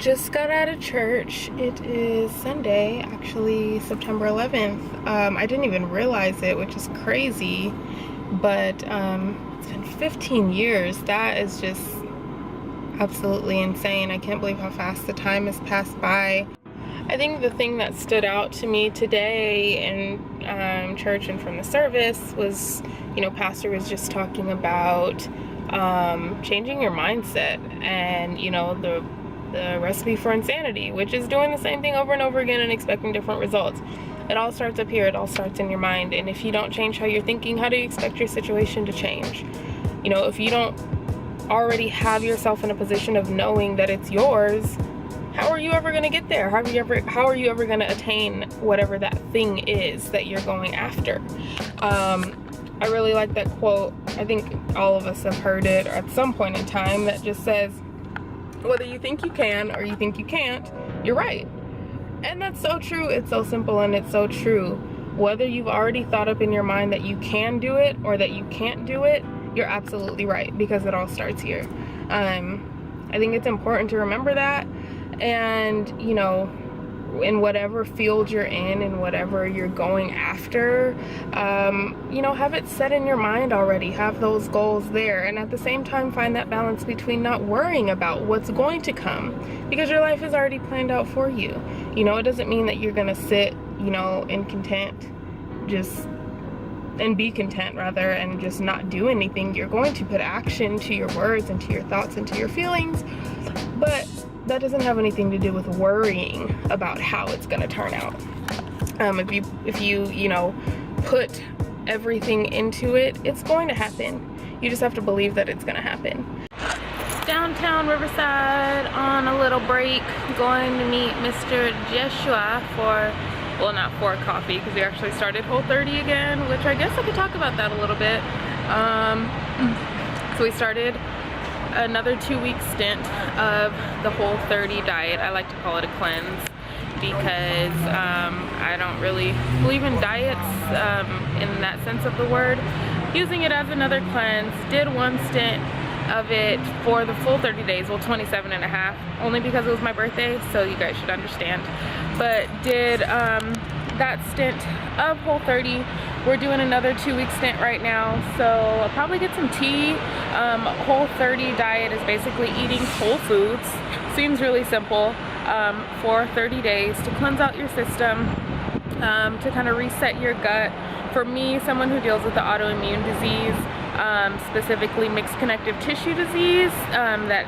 Just got out of church. It is Sunday, actually September 11th. I didn't even realize it, which is crazy, but it's been 15 years. That is just absolutely insane. I can't believe how fast the time has passed by. I think the thing that stood out to me today in church and from the service was, pastor was just talking about changing your mindset and, the recipe for insanity, which is doing the same thing over and over again and expecting different results. It all starts up here. It all starts in your mind. And if you don't change how you're thinking, how do you expect your situation to change? If you don't already have yourself in a position of knowing that it's yours, how are you ever going to get there? How are you ever going to attain whatever that thing is that you're going after? I really like that quote. I think all of us have heard it at some point in time, that just says, whether you think you can or you think you can't, you're right. And that's so true. It's so simple and it's so true. Whether you've already thought up in your mind that you can do it or that you can't do it, you're absolutely right, because it all starts here. I think it's important to remember that, and in whatever field you're in and whatever you're going after, have it set in your mind already. Have those goals there, and at the same time find that balance between not worrying about what's going to come, because your life is already planned out for you. It doesn't mean that you're gonna sit in content, and be content rather, and just not do anything. You're going to put action to your words and to your thoughts and to your feelings, but that doesn't have anything to do with worrying about how it's going to turn out. If you put everything into it, it's going to happen. You just have to believe that it's going to happen. Downtown Riverside on a little break, going to meet Mr. Joshua not for coffee, because we actually started Whole30 again, which I guess I could talk about that a little bit. So we started another 2-week stint of the Whole30 diet. I like to call it a cleanse, because I don't really believe in diets in that sense of the word. Using it as another cleanse. Did one stint of it for the full 30 days, well 27 and a half, only because it was my birthday, so you guys should understand. But did that stint of Whole30. We're doing another 2-week stint right now, so I'll probably get some tea. Whole30 diet is basically eating whole foods. Seems really simple, for 30 days to cleanse out your system, to kind of reset your gut. For me, someone who deals with the autoimmune disease, specifically mixed connective tissue disease, that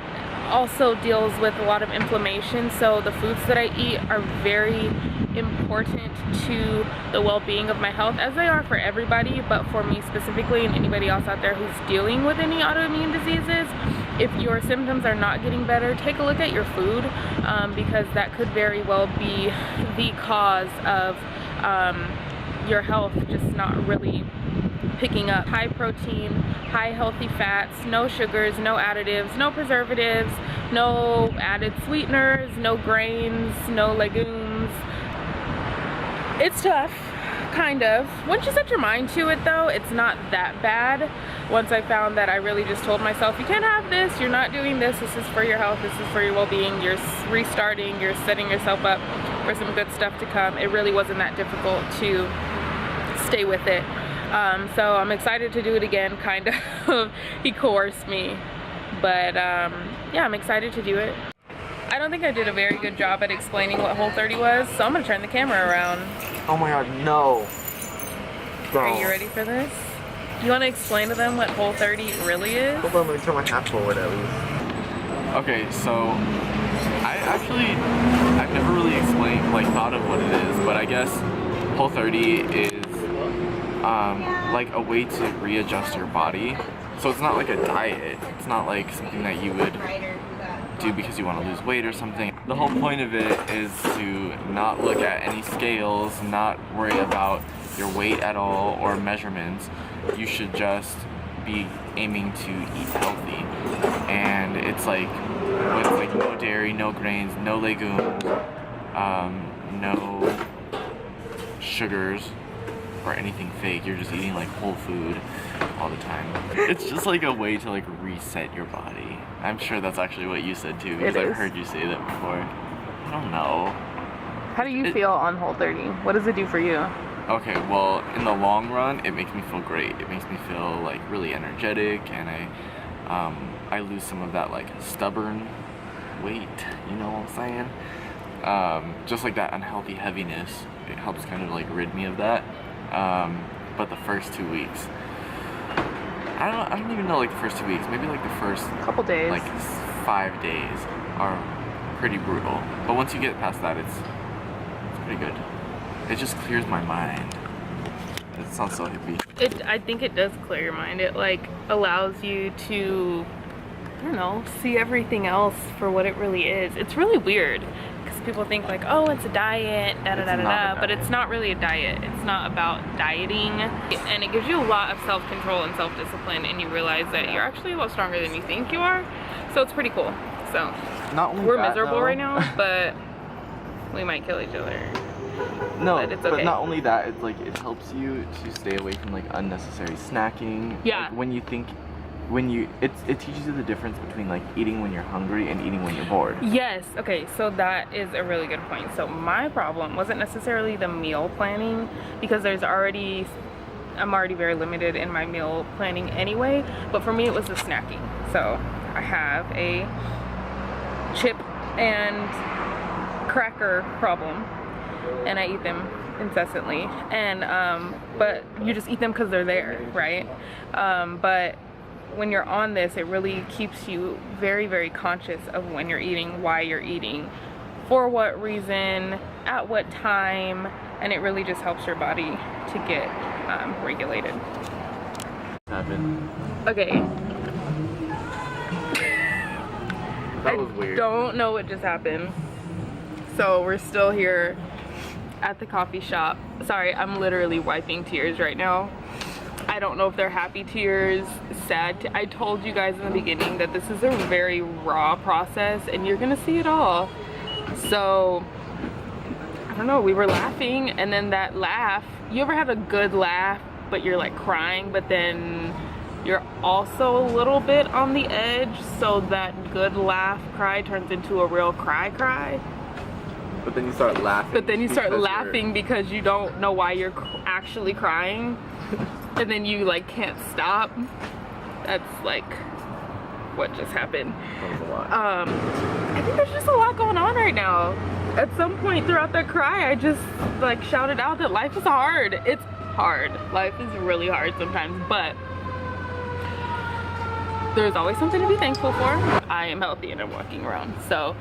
also deals with a lot of inflammation, so the foods that I eat are very important to the well-being of my health, as they are for everybody, but for me specifically, and anybody else out there who's dealing with any autoimmune diseases. If your symptoms are not getting better, take a look at your food, because that could very well be the cause of your health just not really picking up. High protein, high healthy fats, no sugars, no additives, no preservatives, no added sweeteners, no grains, no legumes. It's tough, kind of. Once you set your mind to it though, it's not that bad. Once I found that I really just told myself, you can't have this, you're not doing this, this is for your health, this is for your well-being, you're restarting, you're setting yourself up for some good stuff to come. It really wasn't that difficult to stay with it. So I'm excited to do it again, kind of. He coerced me, but yeah, I'm excited to do it. I don't think I did a very good job at explaining what Whole30 was, so I'm gonna turn the camera around. Oh my god, no. Are you ready for this? You want to explain to them what Whole30 really is? Hold on, let me turn my hat forward at least. Okay, so I've never really explained, thought of what it is, but I guess Whole30 is like a way to readjust your body. So it's not like a diet. It's not like something that you would do because you want to lose weight or something. The whole point of it is to not look at any scales, not worry about your weight at all or measurements. You should just be aiming to eat healthy. And it's like with no dairy, no grains, no legumes, no sugars, or anything fake. You're just eating like whole food all the time. It's just like a way to like reset your body. I'm sure that's actually what you said too, because I've heard you say that before. I don't know. How do you feel on Whole30? What does it do for you? Okay, well, in the long run, it makes me feel great. It makes me feel like really energetic, and I lose some of that like stubborn weight, you know what I'm saying? Just like that unhealthy heaviness, it helps kind of like rid me of that. But the first 2 weeks, I don't even know like the first 2 weeks, maybe like the first couple days, like 5 days are pretty brutal. But once you get past that, it's pretty good. It just clears my mind. It sounds so hippie. I think it does clear your mind. It like allows you to, I don't know, see everything else for what it really is. It's really weird because people think like, oh, it's a diet, da da da da da, but it's not really a diet. It's not about dieting, and it gives you a lot of self-control and self-discipline, and you realize that you're actually a lot stronger than you think you are. So it's pretty cool. So we're miserable right now, but we might kill each other. No, but it's okay. But not only that, it's like it helps you to stay away from like unnecessary snacking. Yeah. Like, it teaches you the difference between like eating when you're hungry and eating when you're bored. Yes. Okay. So that is a really good point. So my problem wasn't necessarily the meal planning, because I'm already very limited in my meal planning anyway. But for me, it was the snacking. So I have a chip and cracker problem, and I eat them incessantly, and but you just eat them because they're there, right? But when you're on this, it really keeps you very, very conscious of when you're eating, why you're eating, for what reason, at what time, and it really just helps your body to get regulated. Okay. That was weird. I don't know what just happened. So we're still here at the coffee shop. Sorry, I'm literally wiping tears right now. I don't know if they're happy tears, sad. I told you guys in the beginning that this is a very raw process, and you're gonna see it all. So I don't know, we were laughing, and then that laugh, you ever have a good laugh but you're like crying, but then you're also a little bit on the edge, so that good laugh cry turns into a real cry. But then you start laughing. But then you start laughing because you don't know why you're actually crying. And then you like can't stop. That's like what just happened. That was a lot. I think there's just a lot going on right now. At some point throughout that cry, I just like shouted out that life is hard. It's hard. Life is really hard sometimes, but there's always something to be thankful for. I am healthy and I'm walking around. So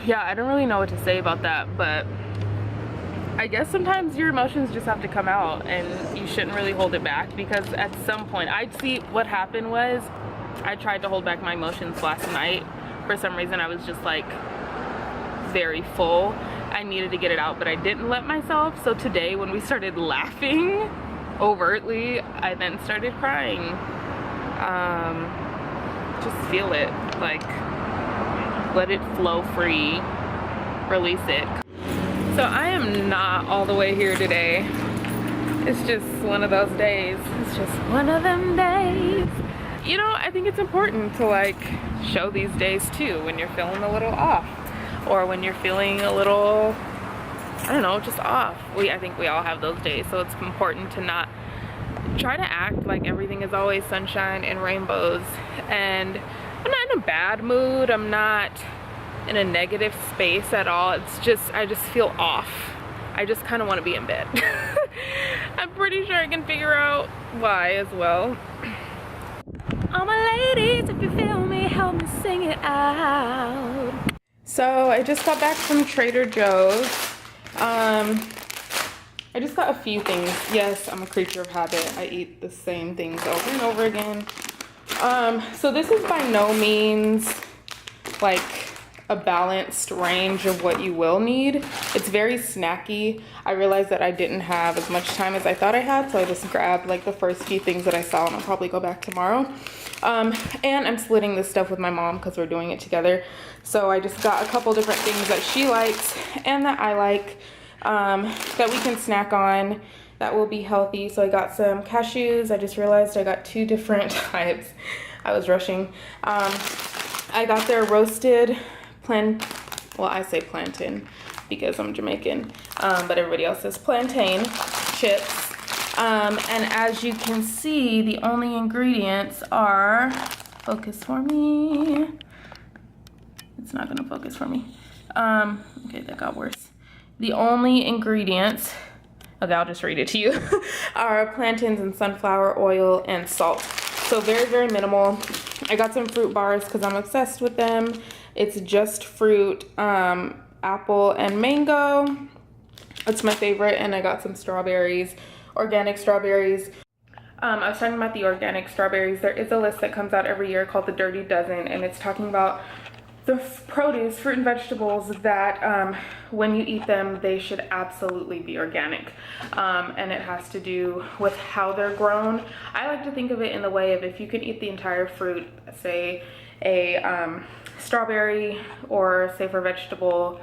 yeah, I don't really know what to say about that, but I guess sometimes your emotions just have to come out, and you shouldn't really hold it back, because at some point, I'd see what happened was I tried to hold back my emotions last night. For some reason, I was just like very full. I needed to get it out, but I didn't let myself. So today when we started laughing overtly, I then started crying. Just feel it, like let it flow free, release it. So I am not all the way here today. It's just one of those days. It's just one of them days. You know, I think it's important to like show these days too, when you're feeling a little off, or when you're feeling a little, I don't know, just off. I think we all have those days, so it's important to not try to act like everything is always sunshine and rainbows. And I'm not in a bad mood, I'm not in a negative space at all. It's just, I just feel off. I just kind of want to be in bed. I'm pretty sure I can figure out why as well. All my ladies, if you feel me, help me sing it out. So I just got back from Trader Joe's. I just got a few things. Yes, I'm a creature of habit. I eat the same things over and over again. So this is by no means like a balanced range of what you will need. It's very snacky. I realized that I didn't have as much time as I thought I had, so I just grabbed like the first few things that I saw, and I'll probably go back tomorrow. And I'm splitting this stuff with my mom because we're doing it together. So I just got a couple different things that she likes and that I like, that we can snack on. that will be healthy. So I got some cashews. I just realized I got 2 different types. I was rushing. I got their roasted well, I say plantain because I'm Jamaican, but everybody else says plantain chips. And as you can see, the only ingredients are, focus for me. It's not gonna focus for me. Okay, that got worse. The only ingredients, okay, I'll just read it to you, are plantains and sunflower oil and salt. So very, very minimal. I got some fruit bars because I'm obsessed with them. It's just fruit, apple and mango. It's my favorite. And I got some strawberries, organic strawberries. I was talking about the organic strawberries. There is a list that comes out every year called the Dirty Dozen, and it's talking about the produce, fruit and vegetables that when you eat them, they should absolutely be organic. And it has to do with how they're grown. I like to think of it in the way of, if you can eat the entire fruit, say a strawberry, or say for vegetable,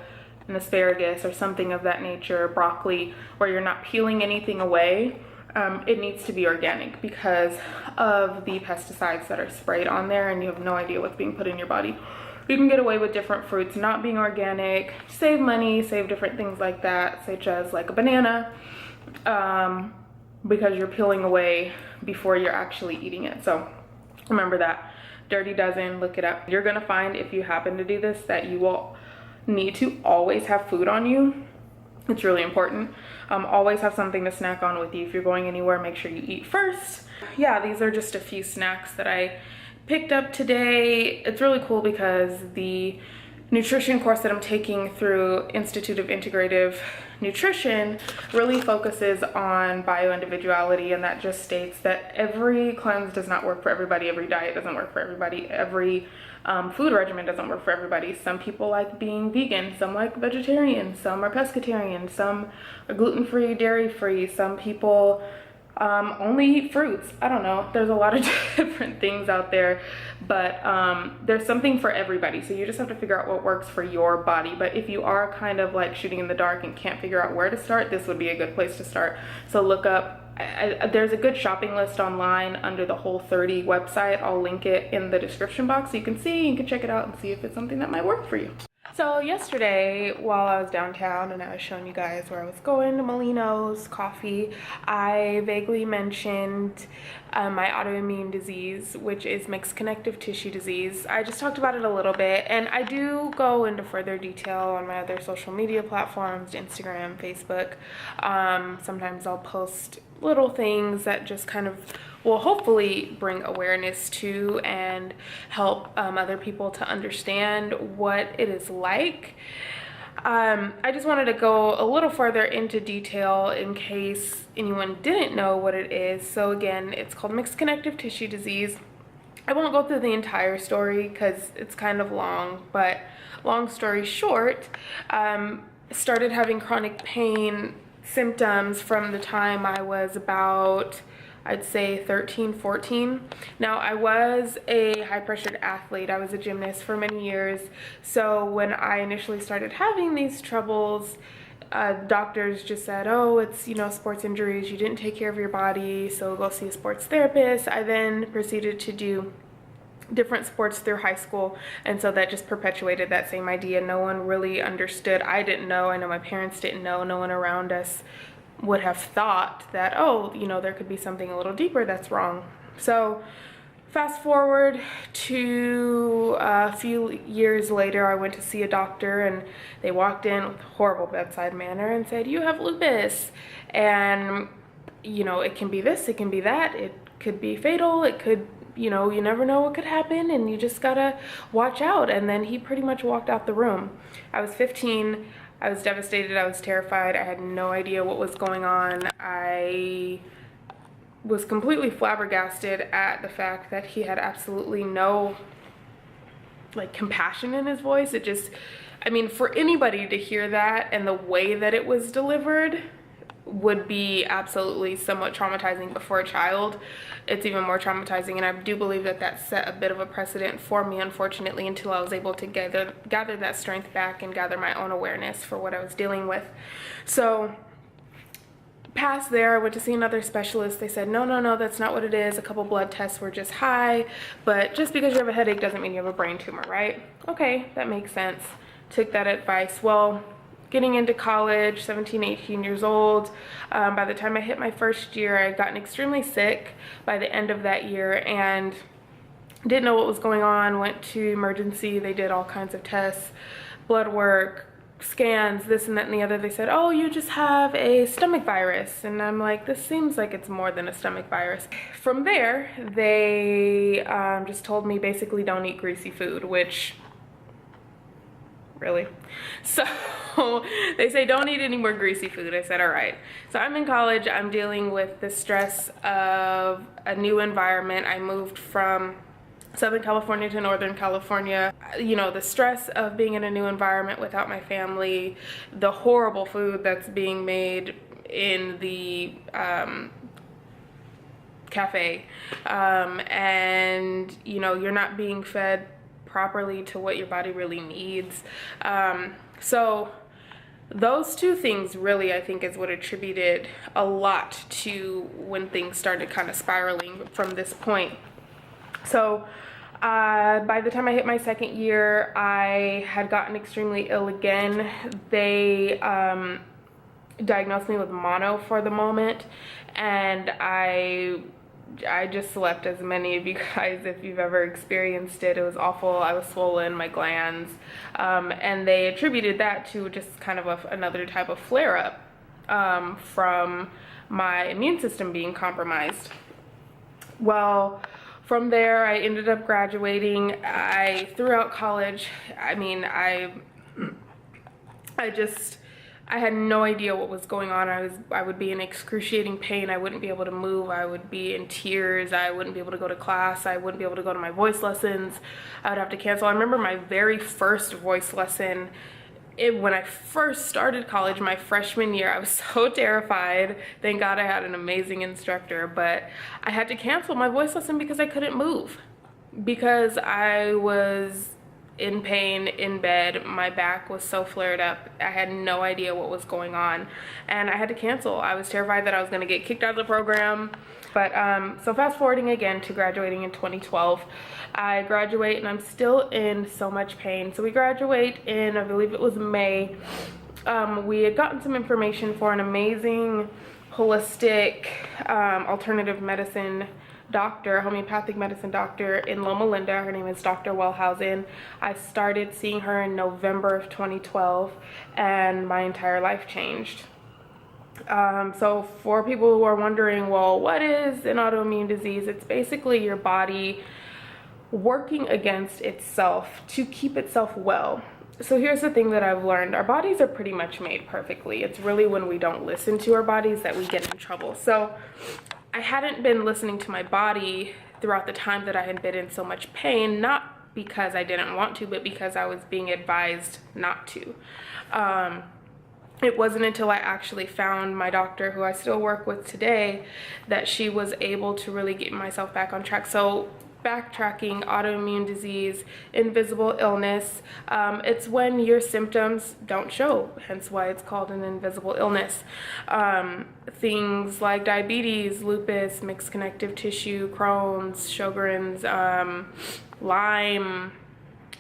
an asparagus or something of that nature, broccoli, where you're not peeling anything away, it needs to be organic because of the pesticides that are sprayed on there, and you have no idea what's being put in your body. You can get away with different fruits not being organic, save money, save different things like that, such as like a banana, because you're peeling away before you're actually eating it. So remember that. Dirty Dozen, look it up. You're gonna find, if you happen to do this, that you will need to always have food on you. It's really important. Always have something to snack on with you. If you're going anywhere, make sure you eat first. Yeah, these are just a few snacks that I picked up today. It's really cool because the nutrition course that I'm taking through Institute of Integrative Nutrition really focuses on bio-individuality, and that just states that every cleanse does not work for everybody, every diet doesn't work for everybody, every food regimen doesn't work for everybody. Some people like being vegan, some like vegetarian, some are pescatarian, some are gluten-free, dairy-free, some people only eat fruits. I don't know, there's a lot of different things out there, but there's something for everybody. So you just have to figure out what works for your body. But if you are kind of like shooting in the dark and can't figure out where to start, this would be a good place to start. So look up, there's a good shopping list online under the Whole30 website. I'll link it in the description box so you can see, you can check it out and see if it's something that might work for you. So yesterday, while I was downtown and I was showing you guys where I was going to Molino's Coffee, I vaguely mentioned my autoimmune disease, which is mixed connective tissue disease. I just talked about it a little bit, and I do go into further detail on my other social media platforms, Instagram, Facebook. Sometimes I'll post little things that just kind of will hopefully bring awareness to and help other people to understand what it is like. I just wanted to go a little further into detail in case anyone didn't know what it is. So again, it's called mixed connective tissue disease. I won't go through the entire story because it's kind of long, but long story short, started having chronic pain symptoms from the time I was about, I'd say 13, 14. Now, I was a high-pressured athlete. I was a gymnast for many years. So when I initially started having these troubles, doctors just said, oh, it's, you know, sports injuries. You didn't take care of your body, so go see a sports therapist. I then proceeded to do different sports through high school, and so that just perpetuated that same idea. No one really understood. I didn't know. I know my parents didn't know. No one around us would have thought that, oh, you know, there could be something a little deeper that's wrong. So fast forward to a few years later, I went to see a doctor, and they walked in with a horrible bedside manner and said, you have lupus, and you know, it can be this, it can be that, it could be fatal, it could, you know, you never know what could happen, and you just gotta watch out. And then he pretty much walked out the room. I was 15. I was devastated. I was terrified. I had no idea what was going on. I was completely flabbergasted at the fact that he had absolutely no, like, compassion in his voice. It just, I mean, for anybody to hear that and the way that it was delivered would be absolutely somewhat traumatizing, but for a child it's even more traumatizing. And I do believe that that set a bit of a precedent for me, unfortunately, until I was able to gather that strength back and gather my own awareness for what I was dealing with. So Past there, I went to see another specialist. They said, no, that's not what it is. A couple blood tests were just high, but just because you have a headache doesn't mean you have a brain tumor, right? Okay, that makes sense. Took that advice. Well, getting into college, 17, 18 years old, by the time I hit my first year, I had gotten extremely sick by the end of that year and didn't know what was going on. Went to emergency. They did all kinds of tests, blood work, scans, this and that and the other. They said, oh, you just have a stomach virus. And I'm like, this seems like it's more than a stomach virus. From there, they just told me basically don't eat greasy food, which, really? So they say don't eat any more greasy food. I said, all right. So I'm in college. I'm dealing with the stress of a new environment. I moved from Southern California to Northern California. You know, the stress of being in a new environment without my family, the horrible food that's being made in the cafe, and you know, you're not being fed properly to what your body really needs. So those two things really, I think, is what attributed a lot to when things started kind of spiraling from this point. So by the time I hit my second year, I had gotten extremely ill again. They diagnosed me with mono for the moment, and I just slept, as many of you guys, if you've ever experienced it. It was awful. I was swollen, my glands, and they attributed that to just kind of another type of flare-up from my immune system being compromised. Well, from there, I ended up graduating. Throughout college, I mean, I had no idea what was going on. I would be in excruciating pain. I wouldn't be able to move. I would be in tears. I wouldn't be able to go to class. I wouldn't be able to go to my voice lessons. I would have to cancel. I remember my very first voice lesson when I first started college, my freshman year. I was so terrified. Thank God I had an amazing instructor, but I had to cancel my voice lesson because I couldn't move, because I was in pain in bed. My back was so flared up. I had no idea what was going on, and I had to cancel. I was terrified that I was going to get kicked out of the program. But so fast forwarding again to graduating in 2012, I graduate and I'm still in so much pain. So we graduate in, I believe it was May. We had gotten some information for an amazing holistic alternative medicine doctor, homeopathic medicine doctor in Loma Linda. Her name is Dr. Wellhausen. I started seeing her in November of 2012, and my entire life changed. So for people who are wondering, well, what is an autoimmune disease? It's basically your body working against itself to keep itself well. So here's the thing that I've learned. Our bodies are pretty much made perfectly. It's really when we don't listen to our bodies that we get in trouble. So I hadn't been listening to my body throughout the time that I had been in so much pain, not because I didn't want to, but because I was being advised not to. It wasn't until I actually found my doctor, who I still work with today, that she was able to really get myself back on track. So backtracking, autoimmune disease, invisible illness, it's when your symptoms don't show, hence why it's called an invisible illness. Things like diabetes, lupus, mixed connective tissue, Crohn's, Sjogren's, Lyme,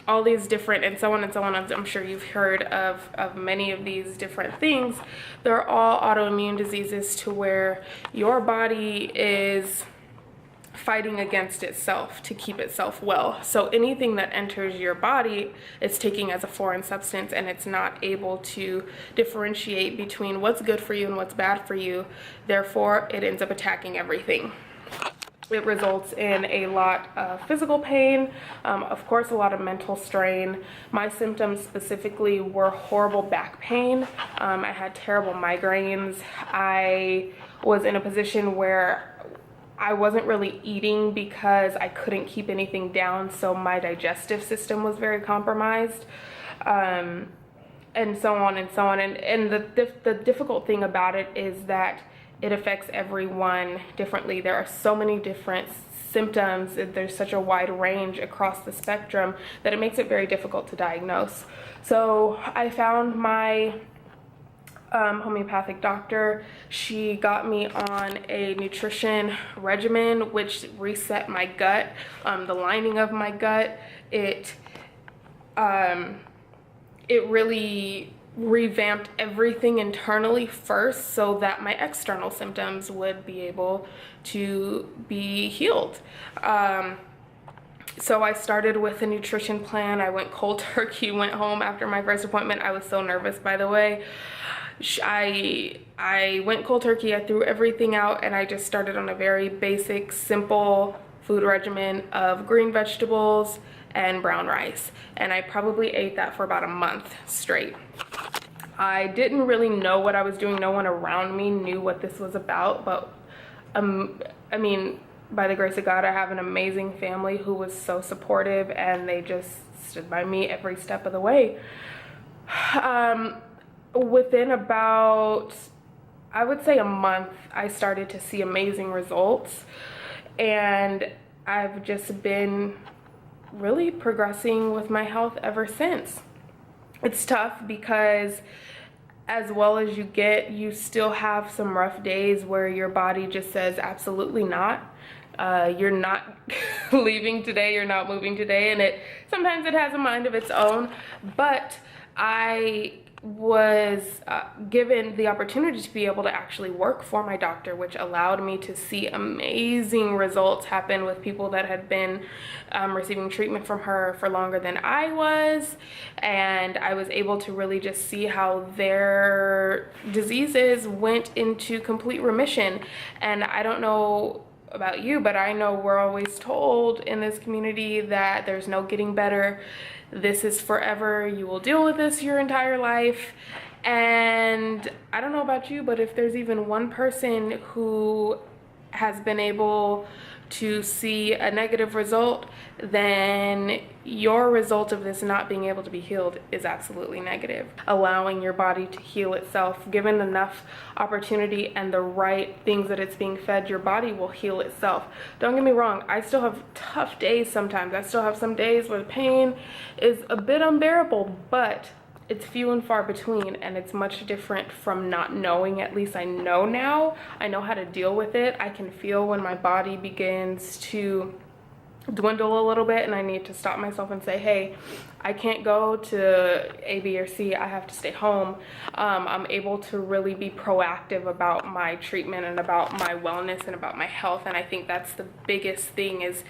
all these different, and so on and so on. I'm sure you've heard of many of these different things. They're all autoimmune diseases to where your body is fighting against itself to keep itself well. So anything that enters your body, it's taking as a foreign substance, and it's not able to differentiate between what's good for you and what's bad for you. Therefore, it ends up attacking everything. It results in a lot of physical pain, of course a lot of mental strain. My symptoms specifically were horrible back pain. I had terrible migraines. I was in a position where I wasn't really eating because I couldn't keep anything down, so my digestive system was very compromised, and so on and so on. And the difficult thing about it is that it affects everyone differently. There are so many different symptoms, there's such a wide range across the spectrum that it makes it very difficult to diagnose. So I found my homeopathic doctor. She got me on a nutrition regimen which reset my gut, the lining of my gut. It really revamped everything internally first so that my external symptoms would be able to be healed. So I started with a nutrition plan. I went cold turkey, went home after my first appointment. I was so nervous, by the way. I went cold turkey, I threw everything out, and I just started on a very basic, simple food regimen of green vegetables and brown rice. And I probably ate that for about a month straight. I didn't really know what I was doing. No one around me knew what this was about, but I mean, by the grace of God, I have an amazing family who was so supportive, and they just stood by me every step of the way. Within about, I would say, a month, I started to see amazing results, and I've just been really progressing with my health ever since. It's tough because as well as you get, you still have some rough days where your body just says absolutely not. You're not leaving today, you're not moving today, and sometimes it has a mind of its own. But I was given the opportunity to be able to actually work for my doctor, which allowed me to see amazing results happen with people that had been receiving treatment from her for longer than I was. And I was able to really just see how their diseases went into complete remission. And I don't know about you, but I know we're always told in this community that there's no getting better. This is forever. You will deal with this your entire life. And I don't know about you, but if there's even one person who has been able to see a negative result, then your result of this not being able to be healed is absolutely negative. Allowing your body to heal itself, given enough opportunity and the right things that it's being fed, your body will heal itself. Don't get me wrong, I still have tough days sometimes. I still have some days where the pain is a bit unbearable, but it's few and far between, and it's much different from not knowing. At least I know now. I know how to deal with it. I can feel when my body begins to dwindle a little bit, and I need to stop myself and say, hey, I can't go to A, B, or C. I have to stay home. I'm able to really be proactive about my treatment and about my wellness and about my health. And I think that's the biggest thing, is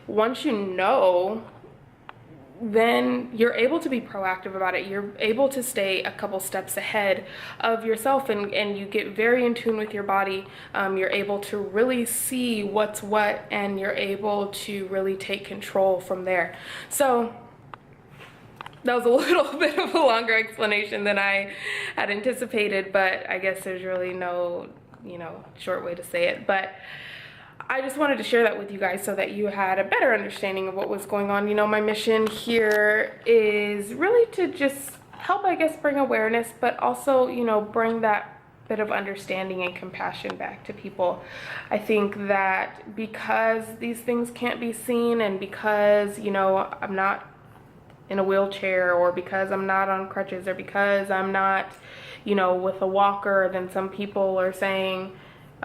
once you know, then you're able to be proactive about it. You're able to stay a couple steps ahead of yourself, and you get very in tune with your body. You're able to really see what's what, and you're able to really take control from there. So that was a little bit of a longer explanation than I had anticipated, but I guess there's really no, short way to say it. But I just wanted to share that with you guys so that you had a better understanding of what was going on. My mission here is really to just help, I guess, bring awareness, but also, bring that bit of understanding and compassion back to people. I think that because these things can't be seen, and because, I'm not in a wheelchair, or because I'm not on crutches, or because I'm not, with a walker, then some people are saying,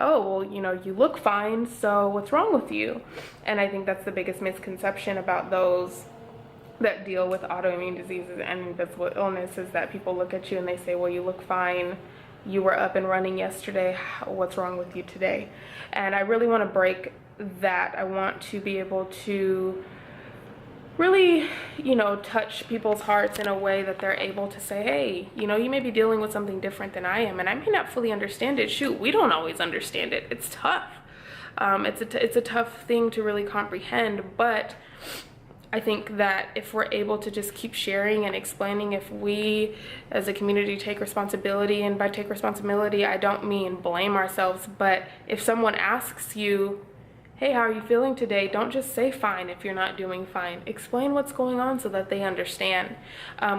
oh, well, you look fine, so what's wrong with you? And I think that's the biggest misconception about those that deal with autoimmune diseases and invisible illness, is that people look at you and they say, well, you look fine, you were up and running yesterday, what's wrong with you today? And I really want to break that. I want to be able to really, touch people's hearts in a way that they're able to say, hey, you may be dealing with something different than I am, and I may not fully understand it. Shoot, we don't always understand it. It's tough. It's a tough thing to really comprehend, but I think that if we're able to just keep sharing and explaining, if we as a community take responsibility, and by take responsibility, I don't mean blame ourselves, but if someone asks you, hey, how are you feeling today? Don't just say fine if you're not doing fine. Explain what's going on so that they understand.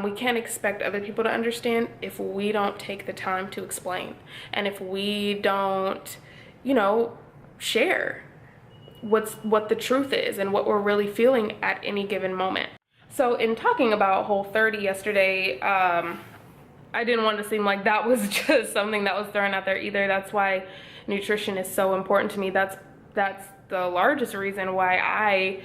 We can't expect other people to understand if we don't take the time to explain, and if we don't, share what the truth is and what we're really feeling at any given moment. So in talking about Whole30 yesterday, I didn't want to seem like that was just something that was thrown out there either. That's why nutrition is so important to me. That's the largest reason why I,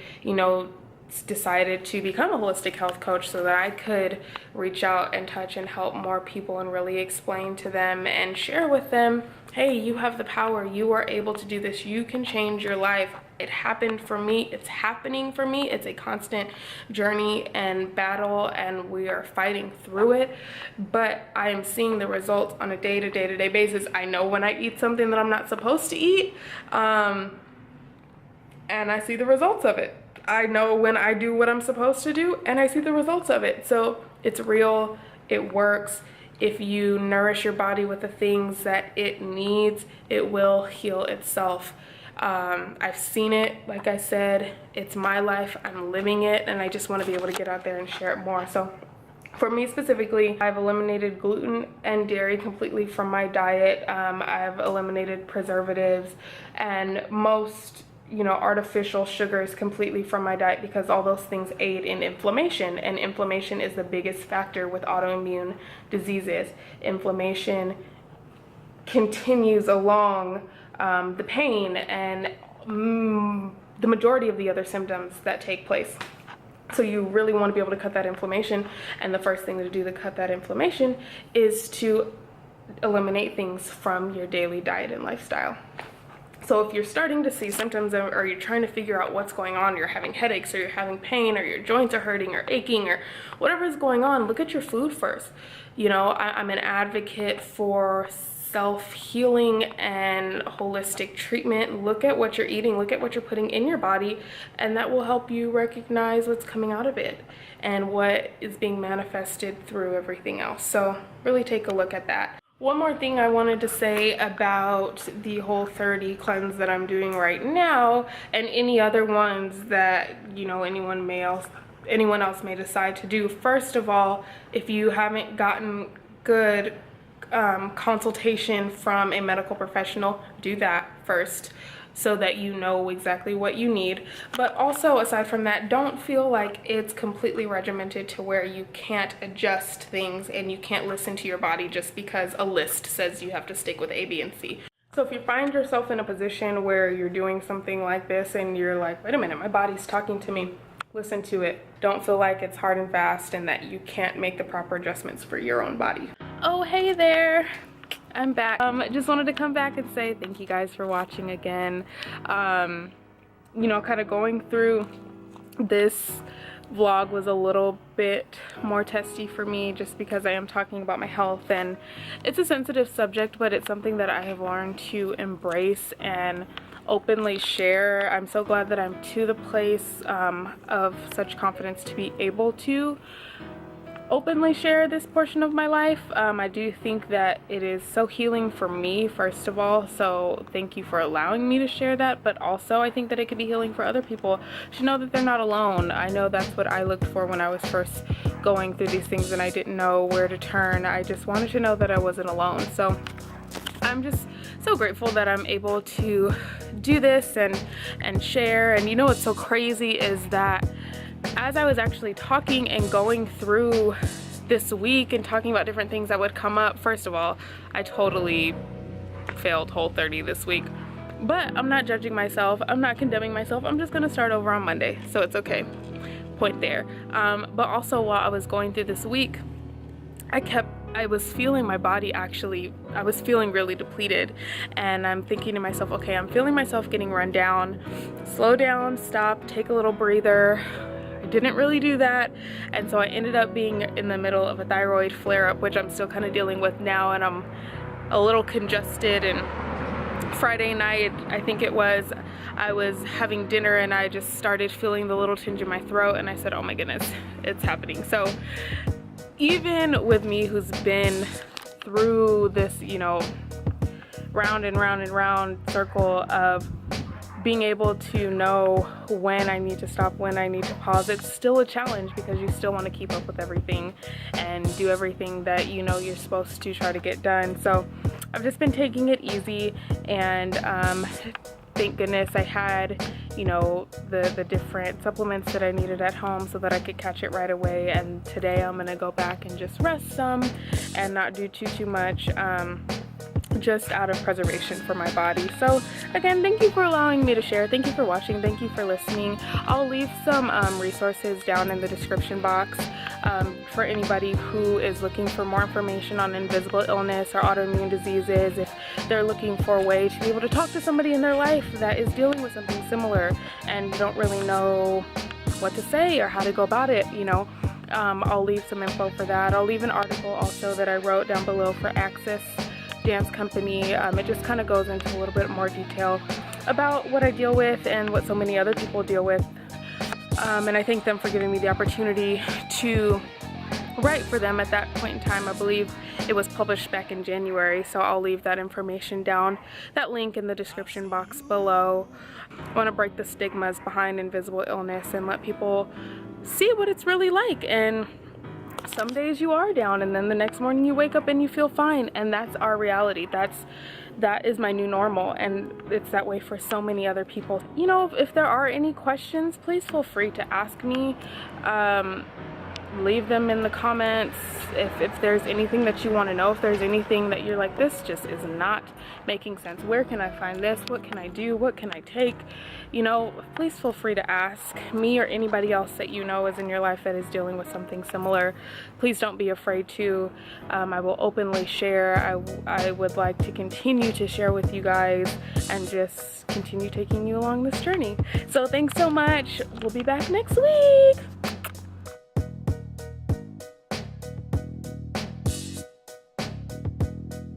decided to become a holistic health coach, so that I could reach out and touch and help more people and really explain to them and share with them, hey, you have the power, you are able to do this, you can change your life. It happened for me, it's happening for me, it's a constant journey and battle, and we are fighting through it, but I am seeing the results on a day-to-day basis. I know when I eat something that I'm not supposed to eat, and I see the results of it. I know when I do what I'm supposed to do, and I see the results of it. So it's real, it works. If you nourish your body with the things that it needs, it will heal itself. I've seen it, like I said, it's my life, I'm living it, and I just want to be able to get out there and share it more. So for me specifically, I've eliminated gluten and dairy completely from my diet. I've eliminated preservatives and most artificial sugars completely from my diet, because all those things aid in inflammation, and inflammation is the biggest factor with autoimmune diseases. Inflammation continues along the pain and the majority of the other symptoms that take place. So you really want to be able to cut that inflammation, and the first thing to do to cut that inflammation is to eliminate things from your daily diet and lifestyle. So if you're starting to see symptoms, or you're trying to figure out what's going on, you're having headaches, or you're having pain, or your joints are hurting or aching, or whatever is going on, look at your food first. I'm an advocate for self-healing and holistic treatment. Look at what you're eating, look at what you're putting in your body, and that will help you recognize what's coming out of it and what is being manifested through everything else. So really take a look at that. One more thing I wanted to say about the Whole30 cleanse that I'm doing right now, and any other ones that anyone else may decide to do. First of all, if you haven't gotten good consultation from a medical professional, do that first, so that you know exactly what you need. But also, aside from that, don't feel like it's completely regimented to where you can't adjust things and you can't listen to your body just because a list says you have to stick with A, B, and C. So if you find yourself in a position where you're doing something like this and you're like, wait a minute, my body's talking to me, listen to it. Don't feel like it's hard and fast and that you can't make the proper adjustments for your own body. Oh, hey there. I'm back. Just wanted to come back and say thank you guys for watching again. Kind of going through this vlog was a little bit more testy for me, just because I am talking about my health, and it's a sensitive subject, but it's something that I have learned to embrace and openly share. I'm so glad that I'm to the place of such confidence to be able to openly share this portion of my life. I do think that it is so healing for me, first of all, so thank you for allowing me to share that, but also I think that it could be healing for other people to know that they're not alone. I know that's what I looked for when I was first going through these things and I didn't know where to turn. I just wanted to know that I wasn't alone. So I'm just so grateful that I'm able to do this and share. And what's so crazy is that as I was actually talking and going through this week and talking about different things that would come up, first of all, I totally failed Whole30 this week, but I'm not judging myself, I'm not condemning myself, I'm just gonna start over on Monday, so it's okay. Point there. But also, while I was going through this week, I was feeling my body I was feeling really depleted, and I'm thinking to myself, okay, I'm feeling myself getting run down, slow down, stop, take a little breather. I didn't really do that, and so I ended up being in the middle of a thyroid flare-up, which I'm still kind of dealing with now, and I'm a little congested. And Friday night, I think it was, I was having dinner and I just started feeling the little tinge in my throat, and I said, oh my goodness, it's happening. So even with me, who's been through this, round and round and round circle of being able to know when I need to stop, when I need to pause, it's still a challenge, because you still want to keep up with everything and do everything that you're supposed to try to get done. So I've just been taking it easy and thank goodness I had, you know, the different supplements that I needed at home so that I could catch it right away. And today I'm gonna go back and just rest some and not do too much, just out of preservation for my body. So again, thank you for allowing me to share. Thank you for watching. Thank you for listening. I'll leave some resources down in the description box for anybody who is looking for more information on invisible illness or autoimmune diseases, if they're looking for a way to be able to talk to somebody in their life that is dealing with something similar and don't really know what to say or how to go about it, you know. I'll leave some info for that. I'll leave an article also that I wrote down below for Access Dance Company. It just kind of goes into a little bit more detail about what I deal with and what so many other people deal with. And I thank them for giving me the opportunity to write for them at that point in time. I believe it was published back in January, so I'll leave that information down, that link in the description box below. I want to break the stigmas behind invisible illness and let people see what it's really like. And some days you are down and then the next morning you wake up and you feel fine, and that's our reality. That is my new normal, and it's that way for so many other people. You know, if there are any questions, please feel free to ask me. Leave them in the comments if there's anything that you want to know, if there's anything that you're like, this just is not making sense. Where can I find this? What can I do? What can I take? You know, please feel free to ask me or anybody else that you know is in your life that is dealing with something similar. Please don't be afraid to. I will openly share. I would like to continue to share with you guys and just continue taking you along this journey. So thanks so much. We'll be back next week.